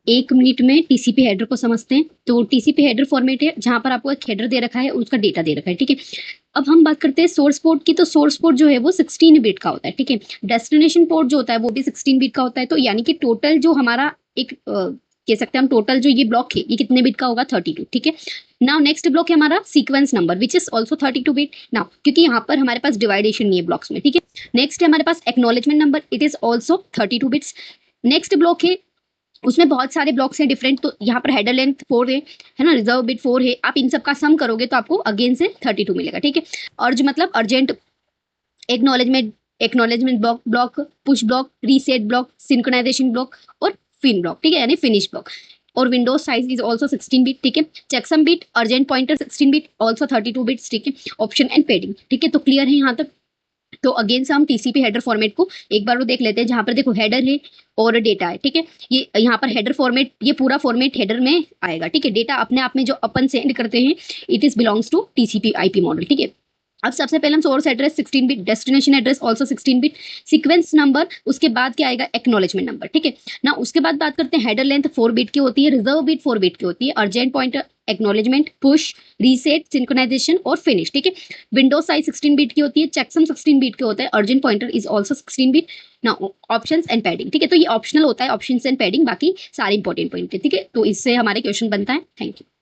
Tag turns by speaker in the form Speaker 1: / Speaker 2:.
Speaker 1: एक मिनट में TCP header को समझते हैं। तो टीसीपी हेडर फॉर्मेट है जहां पर आपको एक हेडर दे रखा है, उसका डेटा दे रखा है, ठीक है। अब हम बात करते हैं सोर्स पोर्ट की। तो सोर्स पोर्ट जो है वो 16 बिट का होता है, ठीक है। डेस्टिनेशन पोर्ट जो होता है वो भी 16 बिट का होता है। तो यानी कि टोटल जो हमारा एक कह सकते हैं हम, टोटल जो ये ब्लॉक है ये कितने बिट का होगा, 32, ठीक है। नाउ नेक्स्ट ब्लॉक है हमारा sequence number which is also 32 bit. Now क्योंकि यहाँ पर हमारे पास डिवाइडेशन नहीं है ब्लॉक्स में, ठीक है। नेक्स्ट है हमारे पास acknowledgement number, it is also 32 bits. Next block है, उसमें बहुत सारे ब्लॉक्स हैं डिफरेंट। तो यहाँ पर हेडर लेंथ 4 है ना, रिजर्व बिट 4 है। आप इन सब का सम करोगे तो आपको अगेन से 32 मिलेगा, ठीक है। और जो मतलब urgent acknowledgement block, push block, reset block, synchronisation block और फिन ब्लॉक, ठीक है, यानी फिनिश ब्लॉक। और windows size is also 16 bit, ठीक है। Checksum bit, urgent pointer 16 bit, also 32 bits, ठीक है। ऑप्शन एंड पैडिंग, ठीक है। तो क्लियर है यहाँ तक। तो अगेन से हम टीसीपी हेडर फॉर्मेट को एक बार वो देख लेते हैं, जहां पर देखो हेडर है और डेटा है, ठीक है। ये यहाँ पर हेडर फॉर्मेट, ये पूरा फॉर्मेट हेडर में आएगा, ठीक है। डेटा अपने आप में जो अपन सेंड करते हैं, it is belongs to TCP IP model, ठीक है। अब सबसे पहले हम source address 16 bit, destination address also 16 bit, sequence number, उसके बाद क्या आएगा, एक्नॉलेजमेंट नंबर, ठीक है ना। उसके बाद बात करते हैं हेडर लेंथ 4 बिट की होती है, रिजर्व बिट 4 बिट की होती है, urgent pointer, acknowledgement, push, reset, synchronisation और फिनिश, ठीक है। विंडोज साइज 16 बिट की होती है, चेकसम 16 बिट के होता है, urgent pointer is also 16 bit. ना ऑप्शंस एंड पैडिंग, ठीक है। तो ये ऑप्शनल होता है, ऑप्शंस एंड पैडिंग, बाकी सारे इंपॉर्टेंट पॉइंट है, ठीक है। तो इससे हमारे क्वेश्चन बनता है। Thank you.